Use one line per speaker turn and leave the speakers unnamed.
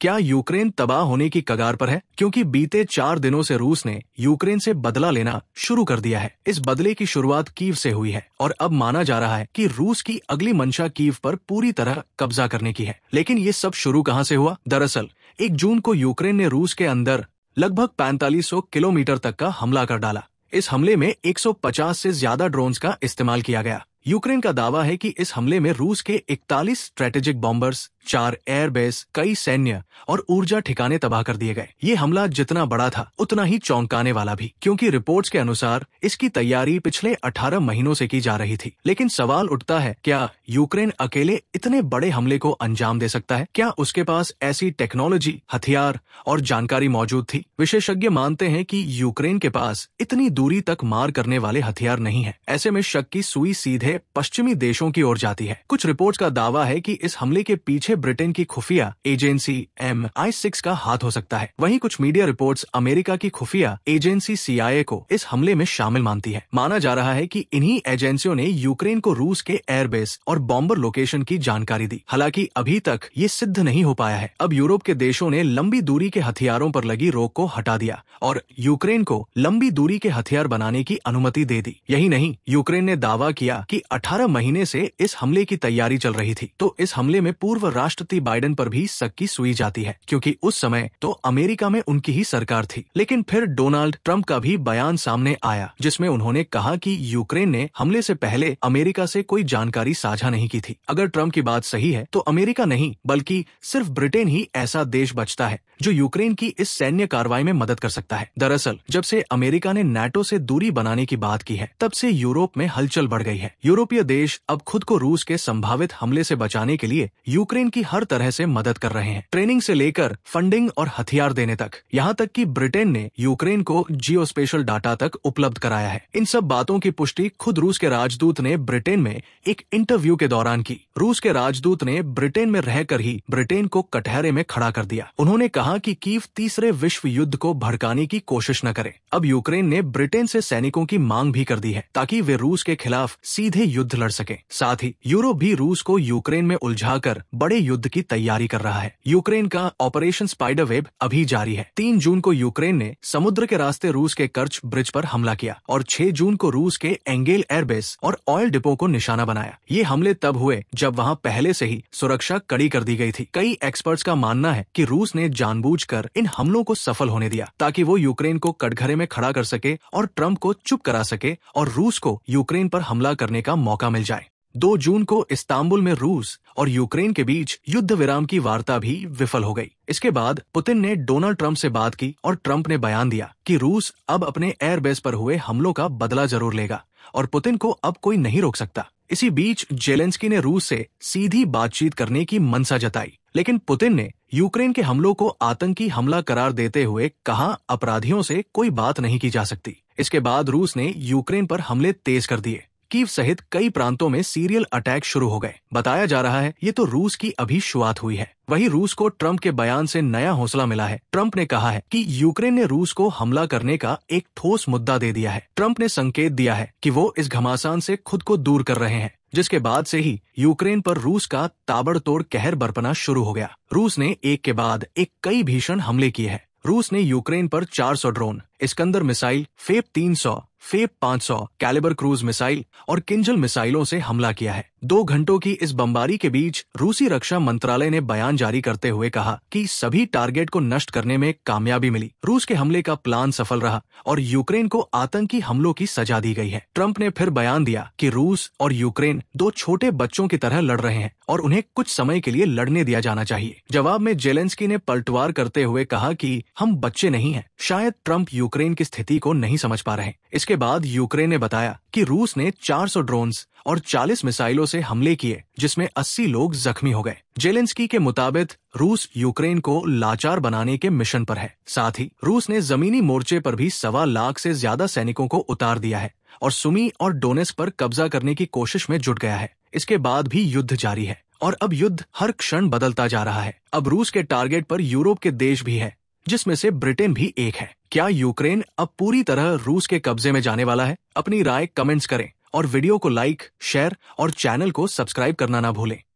क्या यूक्रेन तबाह होने की कगार पर है? क्योंकि बीते 4 दिनों से रूस ने यूक्रेन से बदला लेना शुरू कर दिया है। इस बदले की शुरुआत कीव से हुई है और अब माना जा रहा है कि रूस की अगली मंशा कीव पर पूरी तरह कब्जा करने की है। लेकिन ये सब शुरू कहां से हुआ? दरअसल 1 जून को यूक्रेन ने रूस के अंदर लगभग 4500 किलोमीटर तक का हमला कर डाला। इस हमले में 150 से ज्यादा ड्रोन्स का इस्तेमाल किया गया। यूक्रेन का दावा है कि इस हमले में रूस के 41 स्ट्रेटेजिक बॉम्बर्स, 4 एयरबेस, कई सैन्य और ऊर्जा ठिकाने तबाह कर दिए गए। ये हमला जितना बड़ा था उतना ही चौंकाने वाला भी, क्योंकि रिपोर्ट्स के अनुसार इसकी तैयारी पिछले 18 महीनों से की जा रही थी। लेकिन सवाल उठता है, क्या यूक्रेन अकेले इतने बड़े हमले को अंजाम दे सकता है? क्या उसके पास ऐसी टेक्नोलॉजी, हथियार और जानकारी मौजूद थी? विशेषज्ञ मानते हैं कि यूक्रेन के पास इतनी दूरी तक मार करने वाले हथियार नहीं है। ऐसे में शक की सुई सीधे पश्चिमी देशों की ओर जाती है। कुछ रिपोर्ट्स का दावा है कि इस हमले के पीछे ब्रिटेन की खुफिया एजेंसी MI6 का हाथ हो सकता है। वहीं कुछ मीडिया रिपोर्ट्स अमेरिका की खुफिया एजेंसी CIA को इस हमले में शामिल मानती है। माना जा रहा है कि इन्हीं एजेंसियों ने यूक्रेन को रूस के एयरबेस और बॉम्बर लोकेशन की जानकारी दी। हालांकि अभी तक ये सिद्ध नहीं हो पाया है। अब यूरोप के देशों ने लंबी दूरी के हथियारों पर लगी रोक को हटा दिया और यूक्रेन को लंबी दूरी के हथियार बनाने की अनुमति दे दी। यही नहीं, यूक्रेन ने दावा किया कि 18 महीने से इस हमले की तैयारी चल रही थी। तो इस हमले में पूर्व राष्ट्रपति बाइडेन पर भी शक की सुई जाती है, क्योंकि उस समय तो अमेरिका में उनकी ही सरकार थी। लेकिन फिर डोनाल्ड ट्रंप का भी बयान सामने आया, जिसमें उन्होंने कहा कि यूक्रेन ने हमले से पहले अमेरिका से कोई जानकारी साझा नहीं की थी। अगर ट्रंप की बात सही है तो अमेरिका नहीं बल्कि सिर्फ ब्रिटेन ही ऐसा देश बचता है जो यूक्रेन की इस सैन्य कार्रवाई में मदद कर सकता है। दरअसल जब से अमेरिका ने नाटो से दूरी बनाने की बात की है, तब से यूरोप में हलचल बढ़ गई है। यूरोपीय देश अब खुद को रूस के संभावित हमले से बचाने के लिए यूक्रेन की हर तरह से मदद कर रहे हैं, ट्रेनिंग से लेकर फंडिंग और हथियार देने तक। यहाँ तक कि ब्रिटेन ने यूक्रेन को जियोस्पेशल डाटा तक उपलब्ध कराया है। इन सब बातों की पुष्टि खुद रूस के राजदूत ने ब्रिटेन में एक इंटरव्यू के दौरान की। रूस के राजदूत ने ब्रिटेन में रहकर ही ब्रिटेन को कटहरे में खड़ा कर दिया। उन्होंने कहा कि कीव तीसरे विश्व युद्ध को भड़काने की कोशिश न करे। अब यूक्रेन ने ब्रिटेन से सैनिकों की मांग भी कर दी है, ताकि वे रूस के खिलाफ सीधे युद्ध लड़ सके। साथ ही यूरोप भी रूस को यूक्रेन में उलझाकर बड़े युद्ध की तैयारी कर रहा है। यूक्रेन का ऑपरेशन स्पाइडरवेब अभी जारी है। 3 जून को यूक्रेन ने समुद्र के रास्ते रूस के कर्च ब्रिज पर हमला किया और 6 जून को रूस के एंगेल एयरबेस और ऑयल डिपो को निशाना बनाया। ये हमले तब हुए जब वहां पहले से ही सुरक्षा कड़ी कर दी गई थी। कई एक्सपर्ट्स का मानना है कि रूस ने जानबूझकर इन हमलों को सफल होने दिया, ताकि वो यूक्रेन को कटघरे में खड़ा कर सके और ट्रंप को चुप करा सके और रूस को यूक्रेन पर हमला करने का मौका मिल जाए। 2 जून को इस्तांबुल में रूस और यूक्रेन के बीच युद्ध विराम की वार्ता भी विफल हो गई। इसके बाद पुतिन ने डोनाल्ड ट्रंप से बात की और ट्रंप ने बयान दिया कि रूस अब अपने एयरबेस पर हुए हमलों का बदला जरूर लेगा और पुतिन को अब कोई नहीं रोक सकता। इसी बीच जेलेंस्की ने रूस से सीधी बातचीत करने की मंशा जताई, लेकिन पुतिन ने यूक्रेन के हमलों को आतंकी हमला करार देते हुए कहा, अपराधियों से कोई बात नहीं की जा सकती। इसके बाद रूस ने यूक्रेन पर हमले तेज कर दिए। कीव सहित कई प्रांतों में सीरियल अटैक शुरू हो गए। बताया जा रहा है ये तो रूस की अभी शुरुआत हुई है। वहीं रूस को ट्रंप के बयान से नया हौसला मिला है। ट्रंप ने कहा है कि यूक्रेन ने रूस को हमला करने का एक ठोस मुद्दा दे दिया है। ट्रंप ने संकेत दिया है कि वो इस घमासान से खुद को दूर कर रहे हैं, जिसके बाद से ही यूक्रेन पर रूस का ताबड़तोड़ कहर बरपना शुरू हो गया। रूस ने एक के बाद एक कई भीषण हमले किए हैं। रूस ने यूक्रेन पर 400 drone, Iskander missile, FAB 300, FAB 500, Kalibr cruise missile और किंजल मिसाइलों से हमला किया है। 2 घंटों की इस बमबारी के बीच रूसी रक्षा मंत्रालय ने बयान जारी करते हुए कहा कि सभी टारगेट को नष्ट करने में कामयाबी मिली। रूस के हमले का प्लान सफल रहा और यूक्रेन को आतंकी हमलों की सजा दी गई है। ट्रंप ने फिर बयान दिया कि रूस और यूक्रेन 2 छोटे बच्चों की तरह लड़ रहे हैं और उन्हें कुछ समय के लिए लड़ने दिया जाना चाहिए। जवाब में जेलेंस्की ने पलटवार करते हुए कहा कि हम बच्चे नहीं हैं। शायद ट्रंप यूक्रेन की स्थिति को नहीं समझ पा रहे। इसके बाद यूक्रेन ने बताया कि रूस ने 400 ड्रोन्स और 40 मिसाइलों से हमले किए, जिसमें 80 लोग जख्मी हो गए। जेलेंस्की के मुताबिक रूस यूक्रेन को लाचार बनाने के मिशन पर है। साथ ही रूस ने जमीनी मोर्चे पर भी 1.25 लाख से ज्यादा सैनिकों को उतार दिया है और सुमी और डोनेस्क पर कब्जा करने की कोशिश में जुट गया है। इसके बाद भी युद्ध जारी है और अब युद्ध हर क्षण बदलता जा रहा है। अब रूस के टारगेट पर यूरोप के देश भी है, जिसमें से ब्रिटेन भी एक है। क्या यूक्रेन अब पूरी तरह रूस के कब्जे में जाने वाला है? अपनी राय कमेंट्स करें और वीडियो को लाइक, शेयर और चैनल को सब्सक्राइब करना ना भूलें।